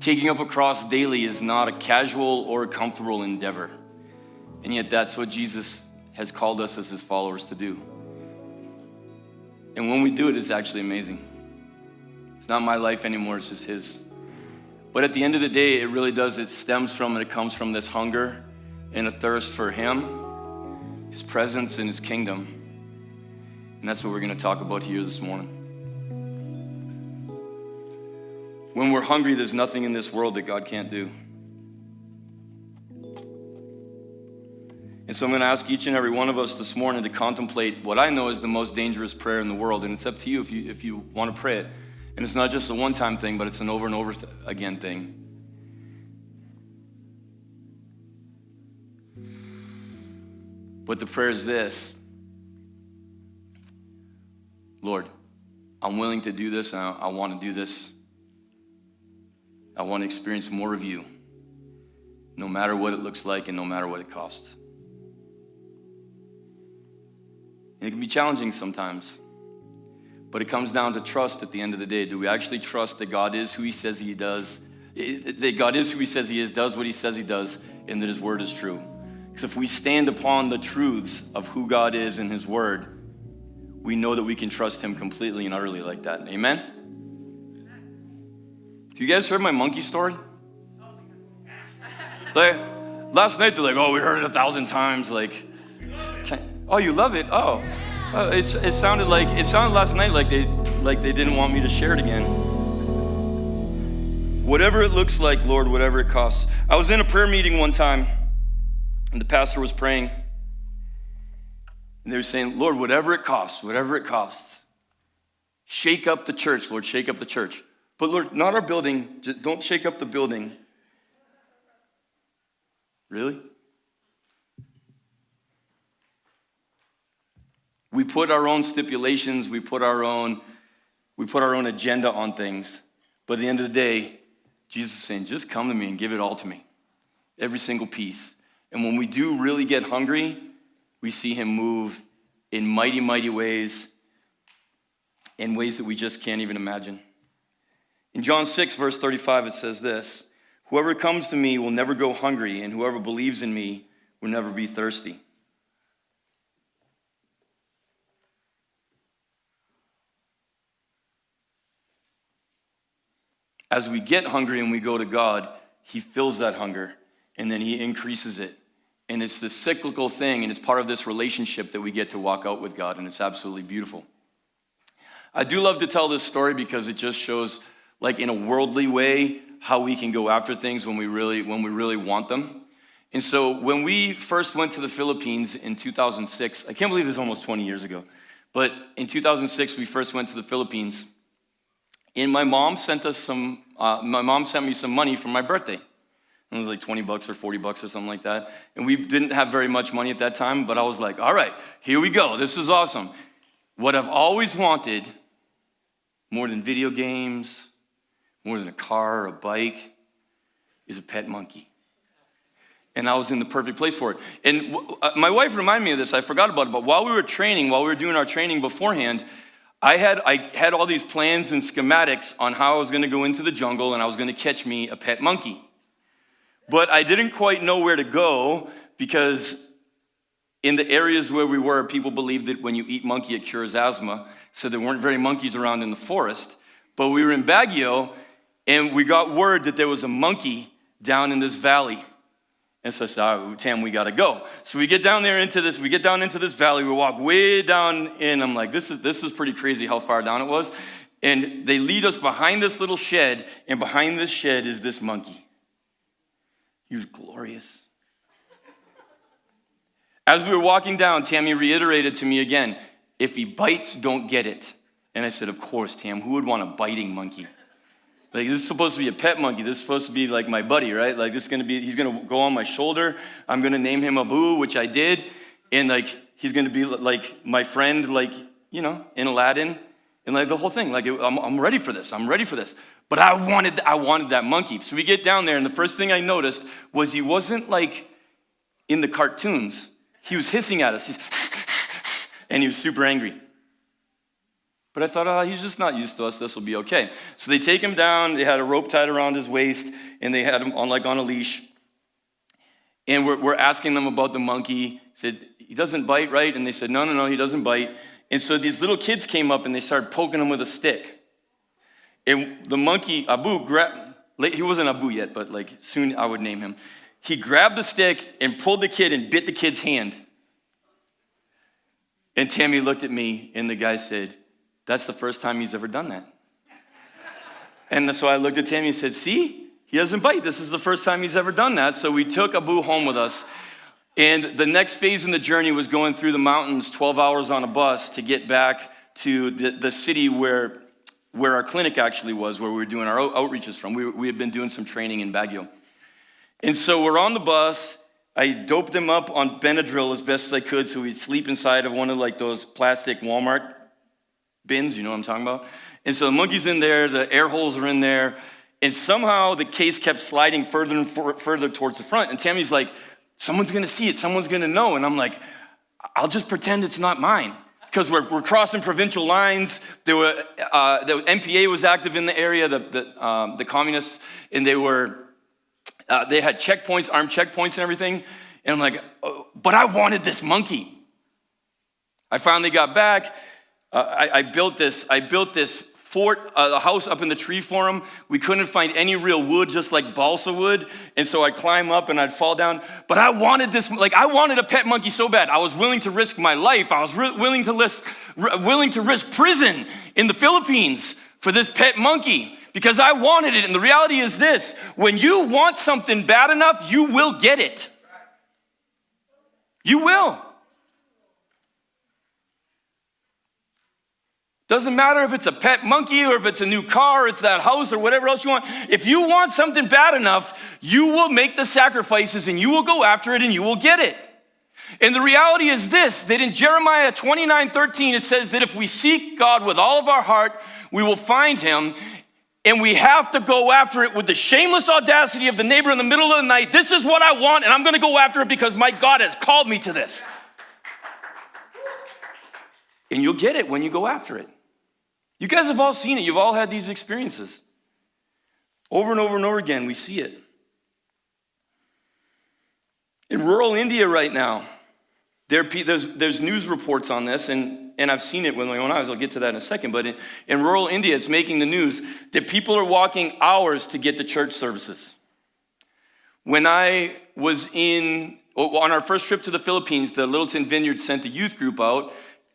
Taking up a cross daily is not a casual or a comfortable endeavor. And yet that's what Jesus has called us as his followers to do. And when we do it, it's actually amazing. It's not my life anymore, it's just his. But at the end of the day, it really does, it stems from and it comes from this hunger and a thirst for him, his presence and his kingdom. And that's what we're going to talk about here this morning. When we're hungry, there's nothing in this world that God can't do. And so I'm going to ask each and every one of us this morning to contemplate what I know is the most dangerous prayer in the world. And it's up to you if you want to pray it. And it's not just a one-time thing, but it's an over and over again thing. But the prayer is this: Lord, I'm willing to do this, and I want to do this. I want to experience more of you, no matter what it looks like and no matter what it costs. And it can be challenging sometimes, but it comes down to trust at the end of the day. Do we actually trust that God is who he says he does, that God is who he says he is, does what he says he does, and that his word is true? Because if we stand upon the truths of who God is and his word, we know that we can trust him completely and utterly like that. Amen? You guys heard my monkey story? Like, last night they're like, oh, we heard it 1,000 times. Like, oh, you love it? Oh, it sounded last night like they didn't want me to share it again. Whatever it looks like, Lord, whatever it costs. I was in a prayer meeting one time, and the pastor was praying, and they were saying, Lord, whatever it costs, shake up the church, Lord, shake up the church. But Lord, not our building, just don't shake up the building. Really? We put our own stipulations, we put our own agenda on things. But at the end of the day, Jesus is saying, just come to me and give it all to me. Every single piece. And when we do really get hungry, we see him move in mighty, mighty ways, in ways that we just can't even imagine. In John 6, verse 35, it says this: whoever comes to me will never go hungry, and whoever believes in me will never be thirsty. As we get hungry and we go to God, he fills that hunger, and then he increases it. And it's this cyclical thing, and it's part of this relationship that we get to walk out with God, and it's absolutely beautiful. I do love to tell this story because it just shows, like in a worldly way, how we can go after things when we really want them. And so when we first went to the Philippines in 2006, I can't believe this is almost 20 years ago, but in 2006 we first went to the Philippines, and my mom sent me some money for my birthday. It was like $20 or $40 or something like that. And we didn't have very much money at that time, but I was like, all right, here we go. This is awesome. What I've always wanted, more than video games, more than a car or a bike, is a pet monkey. And I was in the perfect place for it. And my wife reminded me of this. I forgot about it. But while we were doing our training beforehand, I had all these plans and schematics on how I was going to go into the jungle and I was going to catch me a pet monkey. But I didn't quite know where to go because in the areas where we were, people believed that when you eat monkey, it cures asthma. So there weren't very monkeys around in the forest. But we were in Baguio, and we got word that there was a monkey down in this valley. And so I said, oh, Tam, we got to go. So we get down into this valley. We walk way down in. I'm like, this is pretty crazy how far down it was. And they lead us behind this little shed, and behind this shed is this monkey. He was glorious. As we were walking down, Tammy reiterated to me again, if he bites, don't get it. And I said, of course, Tam, who would want a biting monkey? Like, this is supposed to be a pet monkey. This is supposed to be like my buddy, right? Like, he's going to go on my shoulder. I'm going to name him Abu, which I did. And like, he's going to be like my friend, like, you know, in Aladdin. And like the whole thing, like, I'm ready for this. I'm ready for this. But I wanted that monkey. So we get down there, and the first thing I noticed was he wasn't like in the cartoons. He was hissing at us. And he was super angry. But I thought, oh, he's just not used to us. This will be okay. So they take him down. They had a rope tied around his waist, and they had him on a leash. And we're asking them about the monkey. He said, he doesn't bite, right? And they said, no, he doesn't bite. And so these little kids came up, and they started poking him with a stick. And the monkey, Abu, he wasn't Abu yet, but like soon I would name him. He grabbed the stick and pulled the kid and bit the kid's hand. And Tammy looked at me, and the guy said, that's the first time he's ever done that. And so I looked at Tammy and said, see, he doesn't bite. This is the first time he's ever done that. So we took Abu home with us. And the next phase in the journey was going through the mountains, 12 hours on a bus to get back to the city where our clinic actually was, where we were doing our outreaches from. We had been doing some training in Baguio. And so we're on the bus. I doped him up on Benadryl as best as I could so he'd sleep inside of one of like those plastic Walmart bins, you know what I'm talking about? And so the monkey's in there, the air holes are in there, and somehow the case kept sliding further and further towards the front. And Tammy's like, someone's going to see it, someone's going to know. And I'm like, I'll just pretend it's not mine. Because we're crossing provincial lines. The NPA was active in the area, the communists, and they had checkpoints, armed checkpoints and everything. And I'm like, oh, but I wanted this monkey. I finally got back. I built this fort, a house up in the tree for him. We couldn't find any real wood, just like balsa wood. And so I'd climb up and I'd fall down. But I wanted I wanted a pet monkey so bad. I was willing to risk my life. I was willing to risk prison in the Philippines for this pet monkey because I wanted it. And the reality is this: when you want something bad enough, you will get it. You will. Doesn't matter if it's a pet monkey or if it's a new car, or it's that house or whatever else you want. If you want something bad enough, you will make the sacrifices and you will go after it and you will get it. And the reality is this, that in Jeremiah 29:13, it says that if we seek God with all of our heart, we will find him. And we have to go after it with the shameless audacity of the neighbor in the middle of the night. This is what I want, and I'm going to go after it because my God has called me to this. And you'll get it when you go after it. You guys have all seen it. You've all had these experiences. Over and over and over again, we see it. In rural India right now, there's news reports on this, and I've seen it with my own eyes. I'll get to that in a second. But in rural India, it's making the news that people are walking hours to get to church services. When I was on our first trip to the Philippines, the Littleton Vineyard sent a youth group out,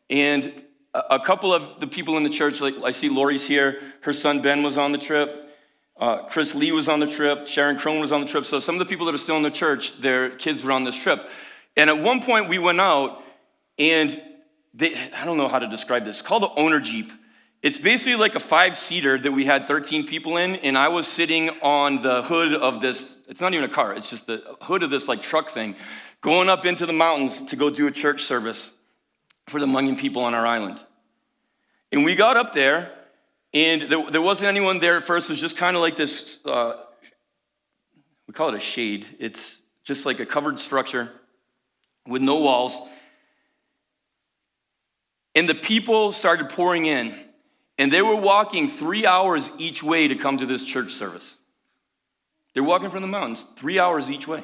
and a couple of the people in the church, like I see Lori's here, her son Ben was on the trip, Chris Lee was on the trip, Sharon Crone was on the trip. So some of the people that are still in the church, their kids were on this trip. And at one point we went out, and I don't know how to describe this. It's called an owner Jeep. It's basically like a 5-seater that we had 13 people in, and I was sitting on the hood of this, it's not even a car, it's just the hood of this like truck thing, going up into the mountains to go do a church service for the Hmong people on our island. And we got up there, and there wasn't anyone there at first. It was just kind of like this, we call it a shade. It's just like a covered structure with no walls. And the people started pouring in, and they were walking 3 hours each way to come to this church service. They're walking from the mountains 3 hours each way.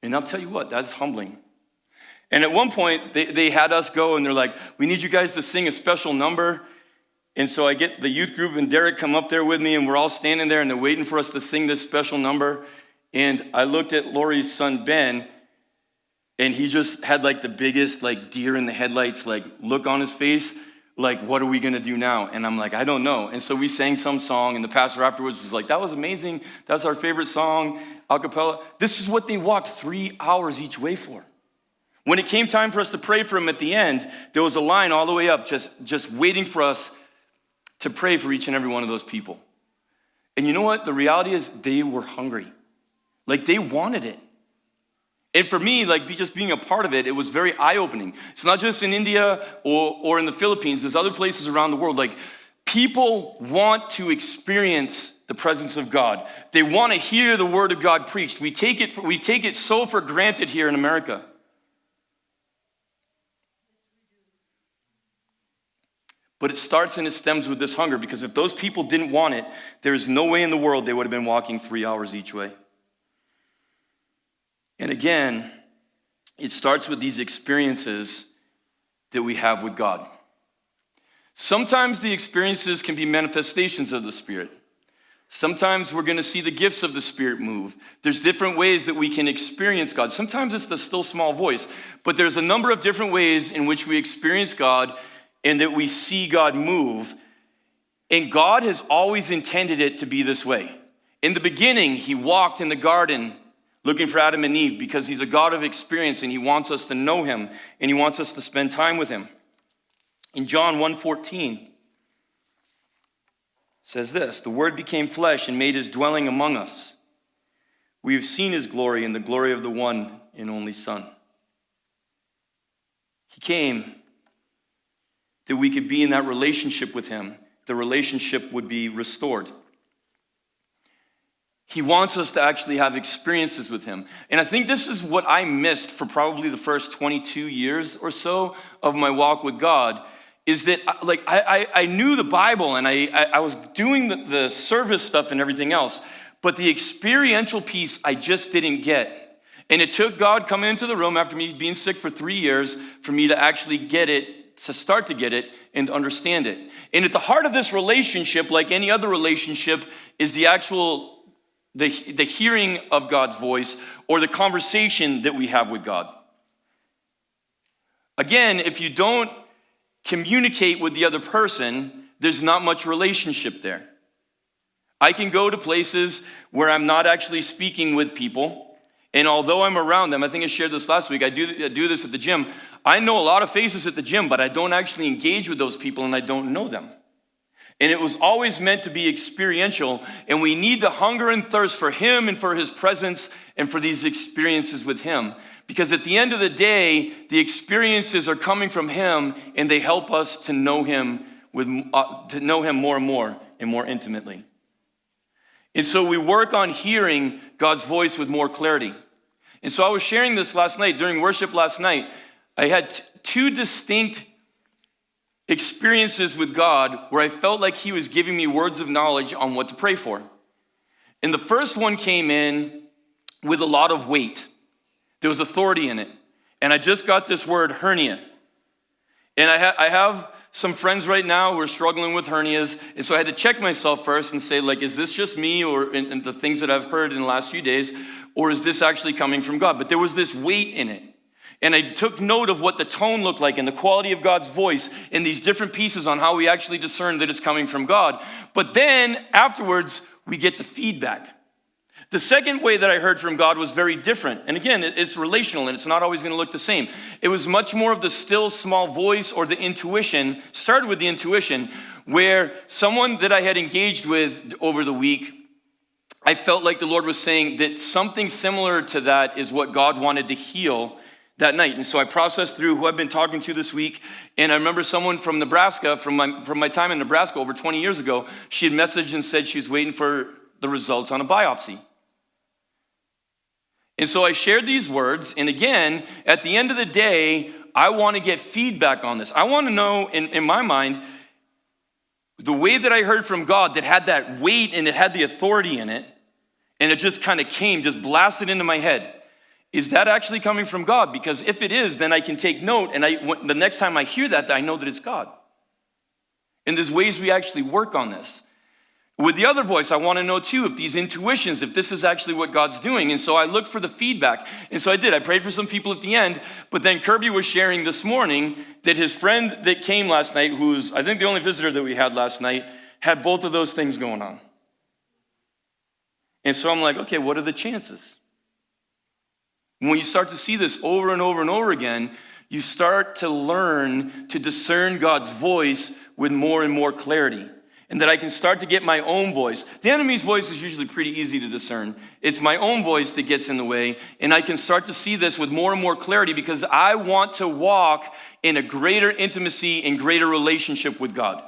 And I'll tell you what, that's humbling. And at one point, they had us go, and they're like, we need you guys to sing a special number. And so I get the youth group and Derek come up there with me, and we're all standing there, and they're waiting for us to sing this special number. And I looked at Lori's son, Ben, and he just had like the biggest like deer in the headlights like look on his face, like, what are we going to do now? And I'm like, I don't know. And so we sang some song, and the pastor afterwards was like, that was amazing. That's our favorite song, a cappella. This is what they walked 3 hours each way for. When it came time for us to pray for him at the end, there was a line all the way up just waiting for us to pray for each and every one of those people. And you know what? The reality is they were hungry. Like, they wanted it. And for me, like, just being a part of it, it was very eye-opening. It's not just in India or in the Philippines. There's other places around the world. Like, people want to experience the presence of God. They want to hear the word of God preached. We take it so for granted here in America. But it starts and it stems with this hunger, because if those people didn't want it, there's no way in the world they would have been walking 3 hours each way. And again, it starts with these experiences that we have with God. Sometimes the experiences can be manifestations of the Spirit. Sometimes we're going to see the gifts of the Spirit move. There's different ways that we can experience God. Sometimes it's the still small voice, but there's a number of different ways in which we experience God and that we see God move. And God has always intended it to be this way. In the beginning, he walked in the garden looking for Adam and Eve because he's a God of experience and he wants us to know him and he wants us to spend time with him. In John 1:14, says this, "The Word became flesh and made his dwelling among us. We have seen his glory and the glory of the one and only Son." He came that we could be in that relationship with him. The relationship would be restored. He wants us to actually have experiences with him. And I think this is what I missed for probably the first 22 years or so of my walk with God, is that I knew the Bible and I was doing the service stuff and everything else, but the experiential piece I just didn't get. And it took God coming into the room after me being sick for 3 years for me to actually get it, to start to get it and understand it. And at the heart of this relationship, like any other relationship, is the hearing of God's voice or the conversation that we have with God. Again, if you don't communicate with the other person, there's not much relationship there. I can go to places where I'm not actually speaking with people, and although I'm around them, I think I shared this last week, I do this at the gym. I know a lot of faces at the gym, but I don't actually engage with those people and I don't know them. And it was always meant to be experiential, and we need to hunger and thirst for him and for his presence and for these experiences with him. Because at the end of the day, the experiences are coming from him, and they help us to know him more and more intimately. And so we work on hearing God's voice with more clarity. And so I was sharing this last night, during worship last night. I had two distinct experiences with God where I felt like he was giving me words of knowledge on what to pray for. And the first one came in with a lot of weight. There was authority in it. And I just got this word, hernia. And I have some friends right now who are struggling with hernias. And so I had to check myself first and say, is this just me or in the things that I've heard in the last few days? Or is this actually coming from God? But there was this weight in it. And I took note of what the tone looked like and the quality of God's voice in these different pieces on how we actually discern that it's coming from God. But then afterwards, we get the feedback. The second way that I heard from God was very different. And again, it's relational and it's not always going to look the same. It was much more of the still small voice or the intuition, started with the intuition, where someone that I had engaged with over the week, I felt like the Lord was saying that something similar to that is what God wanted to heal that night. And so I processed through who I've been talking to this week. And I remember someone from Nebraska, from my time in Nebraska over 20 years ago, she had messaged and said she was waiting for the results on a biopsy. And so I shared these words. And again, at the end of the day, I want to get feedback on this. I want to know, in my mind, the way that I heard from God that had that weight and it had the authority in it, and it just kind of came, just blasted into my head. Is that actually coming from God? Because if it is, then I can take note, and the next time I hear that, I know that it's God. And there's ways we actually work on this. With the other voice, I want to know too, if these intuitions, if this is actually what God's doing. And so I looked for the feedback. And so I did. I prayed for some people at the end, but then Kirby was sharing this morning that his friend that came last night, who's I think the only visitor that we had last night, had both of those things going on. And so I'm like, okay, what are the chances? When you start to see this over and over and over again, you start to learn to discern God's voice with more and more clarity. And that I can start to get my own voice. The enemy's voice is usually pretty easy to discern. It's my own voice that gets in the way. And I can start to see this with more and more clarity because I want to walk in a greater intimacy and greater relationship with God.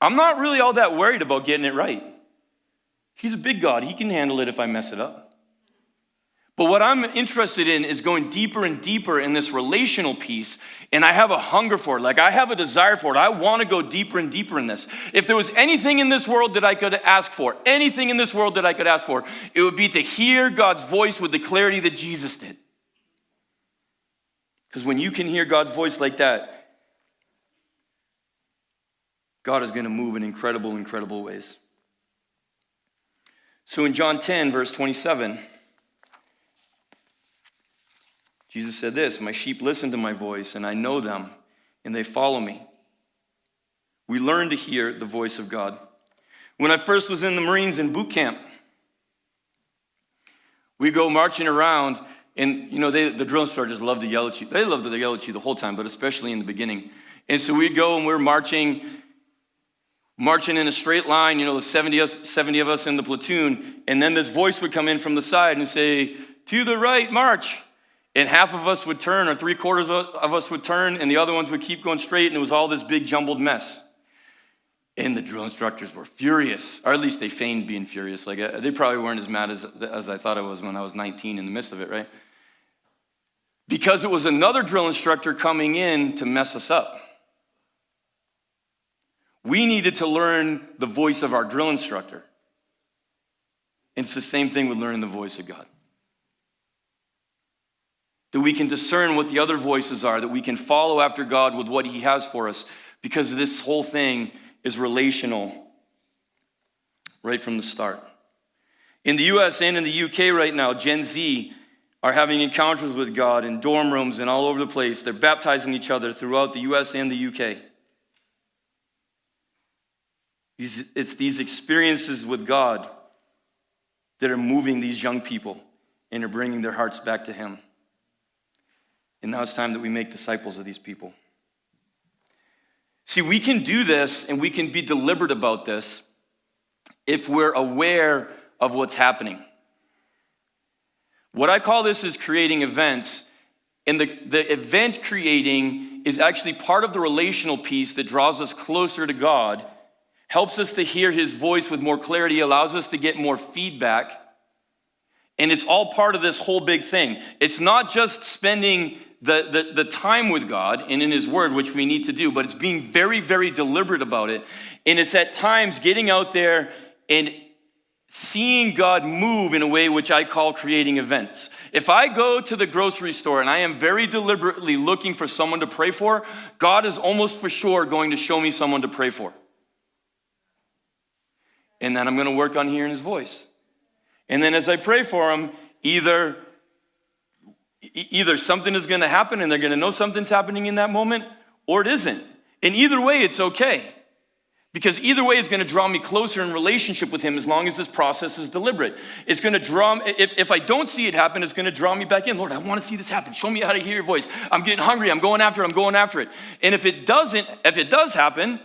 I'm not really all that worried about getting it right. He's a big God. He can handle it if I mess it up. But what I'm interested in is going deeper and deeper in this relational piece, and I have a hunger for it. Like, I have a desire for it. I want to go deeper and deeper in this. If there was anything in this world that I could ask for, anything in this world that I could ask for, it would be to hear God's voice with the clarity that Jesus did. Because when you can hear God's voice like that, God is going to move in incredible, incredible ways. So in John 10, verse 27, Jesus said this, "My sheep listen to my voice, and I know them, and they follow me." We learn to hear the voice of God. When I first was in the Marines in boot camp, we go marching around, and the drill instructors love to yell at you. They love to yell at you the whole time, but especially in the beginning. And so we go and we're marching in a straight line, the 70 of us in the platoon, and then this voice would come in from the side and say, "To the right, march." And half of us would turn, or 3/4 of us would turn, and the other ones would keep going straight, and it was all this big jumbled mess. And the drill instructors were furious, or at least they feigned being furious. Like, they probably weren't as mad as I thought I was when I was 19 in the midst of it, right? Because it was another drill instructor coming in to mess us up. We needed to learn the voice of our drill instructor. And it's the same thing with learning the voice of God. That we can discern what the other voices are, that we can follow after God with what he has for us, because this whole thing is relational right from the start. In the US and in the UK right now, Gen Z are having encounters with God in dorm rooms and all over the place. They're baptizing each other throughout the US and the UK. It's these experiences with God that are moving these young people and are bringing their hearts back to him. And now it's time that we make disciples of these people. See, we can do this and we can be deliberate about this if we're aware of what's happening. What I call this is creating events. And the event creating is actually part of the relational piece that draws us closer to God, helps us to hear his voice with more clarity, allows us to get more feedback. And it's all part of this whole big thing. It's not just spending the time with God and in his word, which we need to do, but it's being very, very deliberate about it. And it's at times getting out there and seeing God move in a way which I call creating events. If I go to the grocery store and I am very deliberately looking for someone to pray for, God is almost for sure going to show me someone to pray for. And then I'm going to work on hearing his voice. And then as I pray for him, either something is going to happen and they're going to know something's happening in that moment, or it isn't. And either way, it's okay. Because either way is going to draw me closer in relationship with him as long as this process is deliberate. It's going to draw, if I don't see it happen, it's going to draw me back in. Lord, I want to see this happen. Show me how to hear your voice. I'm getting hungry. I'm going after it. And if it does happen,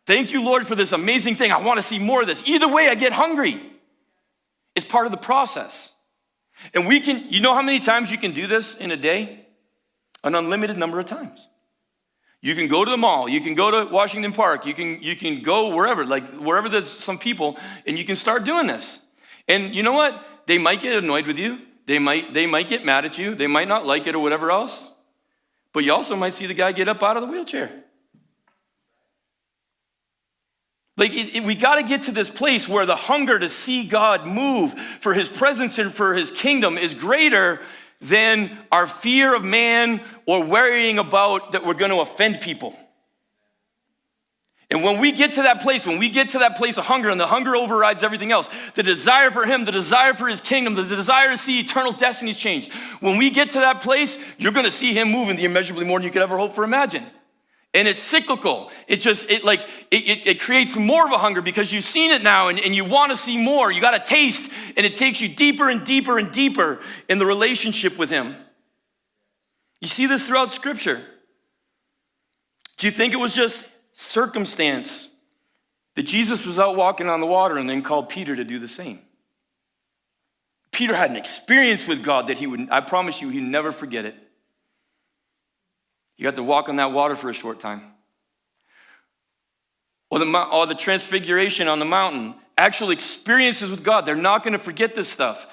thank you, Lord, for this amazing thing. I want to see more of this. Either way, I get hungry. It's part of the process. And you know how many times you can do this in a day? An unlimited number of times. You can go to the mall, you can go to Washington Park, you can go wherever there's some people, and you can start doing this. And you know what? They might get annoyed with you. They might get mad at you. They might not like it or whatever else. But you also might see the guy get up out of the wheelchair. We got to get to this place where the hunger to see God move for his presence and for his kingdom is greater than our fear of man or worrying about that we're going to offend people. And when we get to that place of hunger, and the hunger overrides everything else, the desire for him, the desire for his kingdom, the desire to see eternal destinies change, when we get to that place, you're going to see him move in the immeasurably more than you could ever hope or imagine. And it's cyclical. It creates more of a hunger because you've seen it now and you want to see more. You got to taste, and it takes you deeper and deeper and deeper in the relationship with him. You see this throughout Scripture. Do you think it was just circumstance that Jesus was out walking on the water and then called Peter to do the same? Peter had an experience with God that I promise you, he'd never forget it. You got to walk on that water for a short time. Or the transfiguration on the mountain. Actual experiences with God. They're not going to forget this stuff.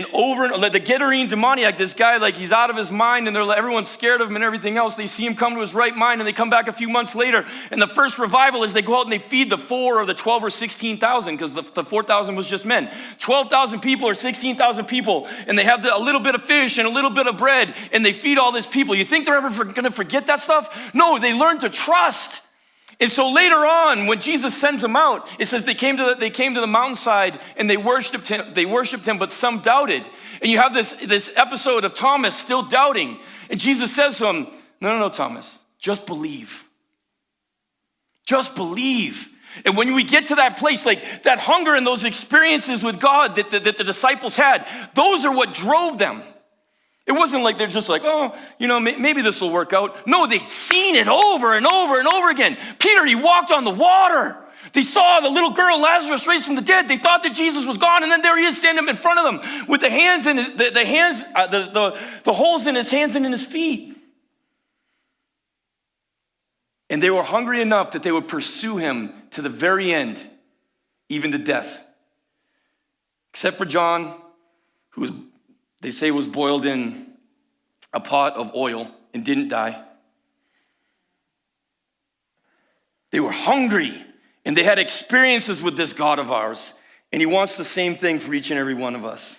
like the Gadarene demoniac, this guy, like he's out of his mind, and everyone's scared of him and everything else. They see him come to his right mind, and they come back a few months later. And the first revival is they go out and they feed the 4 or the 12 or 16,000, because the 4,000 was just men. 12,000 people or 16,000 people, and they have a little bit of fish and a little bit of bread, and they feed all these people. You think they're ever going to forget that stuff? No, they learn to trust. And so later on, when Jesus sends them out, it says they came to the mountainside and they worshiped him, but some doubted. And you have this episode of Thomas still doubting. And Jesus says to him, no, Thomas, just believe. Just believe. And when we get to that place, like that hunger and those experiences with God that the disciples had, those are what drove them. It wasn't like they're just like, oh, maybe this will work out. No, they'd seen it over and over and over again. Peter, he walked on the water. They saw the little girl Lazarus raised from the dead. They thought that Jesus was gone, and then there he is standing in front of them with the holes in his hands and in his feet. And they were hungry enough that they would pursue him to the very end, even to death. Except for John, they say was boiled in a pot of oil and didn't die. They were hungry, and they had experiences with this God of ours, and he wants the same thing for each and every one of us.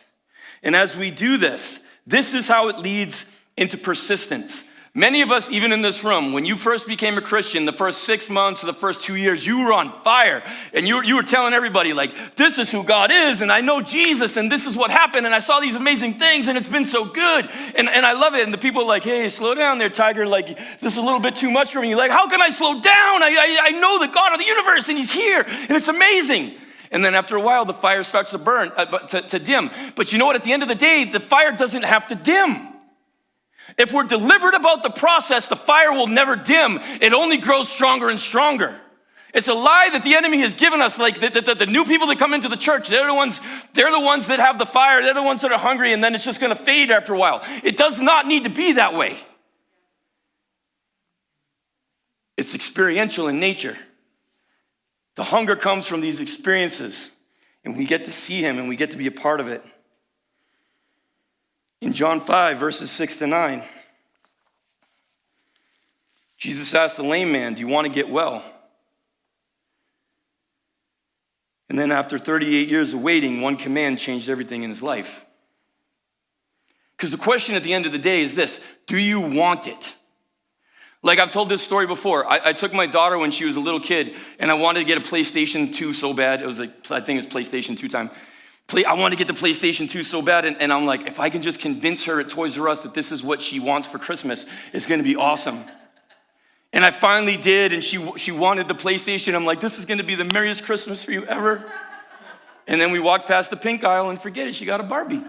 And as we do this is how it leads into persistence. Many of us, even in this room, when you first became a Christian, the first 6 months or the first 2 years, you were on fire. And you were telling everybody, like, this is who God is, and I know Jesus, and this is what happened, and I saw these amazing things, and it's been so good. And I love it. And the people are like, hey, slow down there, Tiger. Like, this is a little bit too much for me. Like, how can I slow down? I know the God of the universe, and he's here, and it's amazing. And then after a while, the fire starts to burn, to dim. But you know what? At the end of the day, the fire doesn't have to dim. If we're deliberate about the process, the fire will never dim. It only grows stronger and stronger. It's a lie that the enemy has given us, like the new people that come into the church, they're the ones that have the fire, they're the ones that are hungry, and then it's just going to fade after a while. It does not need to be that way. It's experiential in nature. The hunger comes from these experiences, and we get to see him, and we get to be a part of it. In John 5, verses 6-9, Jesus asked the lame man, do you want to get well? And then after 38 years of waiting, one command changed everything in his life. Because the question at the end of the day is this: do you want it? Like I've told this story before. I took my daughter when she was a little kid, and I wanted to get a PlayStation 2 so bad. It was like, I think it was PlayStation 2 time. I wanted to get the PlayStation 2 so bad, and I'm like, if I can just convince her at Toys R Us that this is what she wants for Christmas, it's going to be awesome. And I finally did, and she wanted the PlayStation. I'm like, this is going to be the merriest Christmas for you ever. And then we walked past the pink aisle, and forget it, she got a Barbie.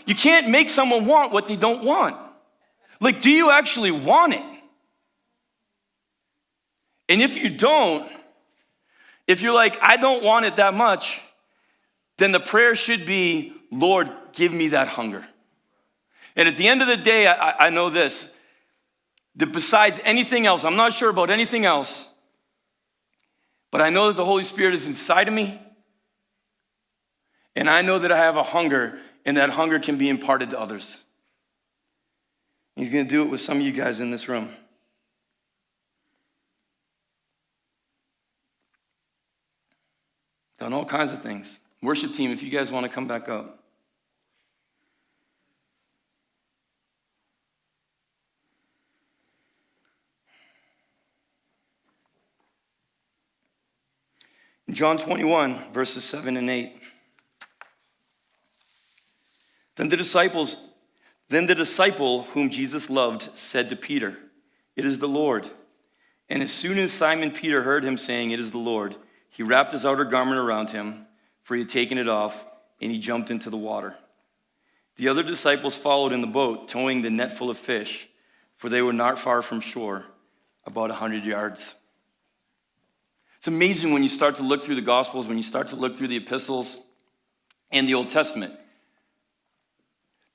You can't make someone want what they don't want. Like, do you actually want it? And if you don't, if you're like, I don't want it that much, then the prayer should be, Lord, give me that hunger. And at the end of the day, I know this, that besides anything else, I'm not sure about anything else, but I know that the Holy Spirit is inside of me, and I know that I have a hunger, and that hunger can be imparted to others. He's going to do it with some of you guys in this room. Done all kinds of things. Worship team, if you guys want to come back up. In John 21, verses 7 and 8. Then the disciple whom Jesus loved said to Peter, it is the Lord. And as soon as Simon Peter heard him saying, it is the Lord, he wrapped his outer garment around him, for he had taken it off, and he jumped into the water. The other disciples followed in the boat, towing the net full of fish, for they were not far from shore, about 100 yards. It's amazing when you start to look through the Gospels, when you start to look through the epistles and the Old Testament,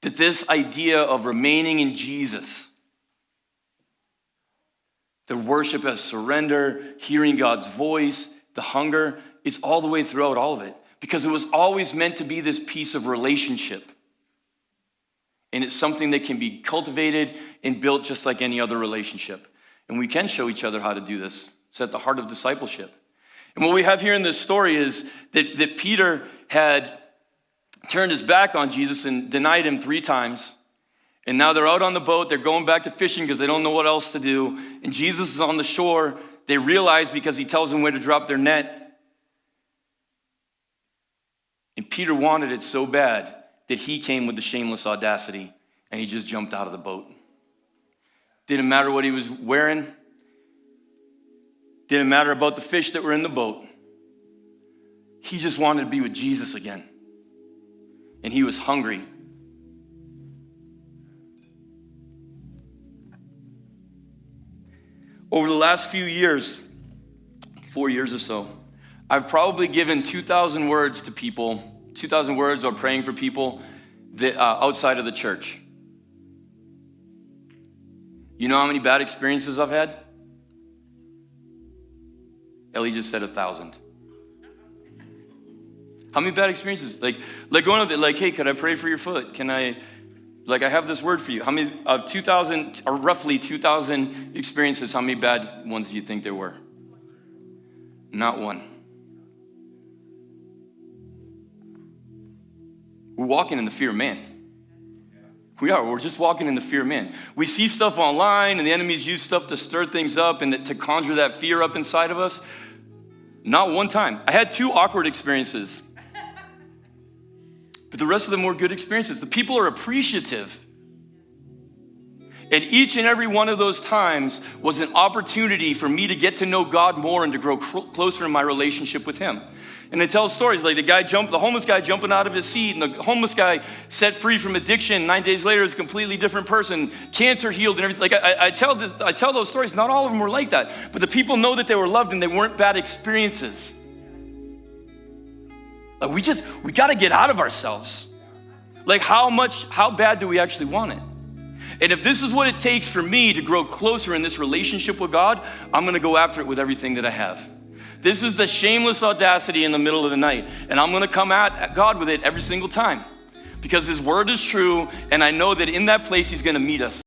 that this idea of remaining in Jesus, the worship as surrender, hearing God's voice, the hunger, is all the way throughout all of it. Because it was always meant to be this piece of relationship. And it's something that can be cultivated and built just like any other relationship. And we can show each other how to do this. It's at the heart of discipleship. And what we have here in this story is that Peter had turned his back on Jesus and denied him 3 times. And now they're out on the boat. They're going back to fishing because they don't know what else to do. And Jesus is on the shore. They realize because he tells them where to drop their net. And Peter wanted it so bad that he came with the shameless audacity and he just jumped out of the boat. Didn't matter what he was wearing. Didn't matter about the fish that were in the boat. He just wanted to be with Jesus again. And he was hungry. Over the last few years, 4 years or so, I've probably given 2,000 words to people, 2,000 words or praying for people that, outside of the church. You know how many bad experiences I've had? Ellie just said 1,000. How many bad experiences? Like going up there, like, hey, could I pray for your foot? Can I have this word for you. How many of 2,000, or roughly 2,000 experiences, how many bad ones do you think there were? Not one. We're walking in the fear of man. We are. We're just walking in the fear of man. We see stuff online, and the enemies use stuff to stir things up and to conjure that fear up inside of us. Not one time. I had 2 awkward experiences. But the rest of them were good experiences. The people are appreciative. And each and every one of those times was an opportunity for me to get to know God more and to grow closer in my relationship with him. And they tell stories like the homeless guy jumping out of his seat, and the homeless guy set free from addiction. 9 days later is a completely different person, cancer healed and everything. Like I tell those stories. Not all of them were like that, but the people know that they were loved and they weren't bad experiences. Like we got to get out of ourselves. Like how bad do we actually want it? And if this is what it takes for me to grow closer in this relationship with God, I'm going to go after it with everything that I have. This is the shameless audacity in the middle of the night. And I'm going to come at God with it every single time. Because his word is true, and I know that in that place he's going to meet us.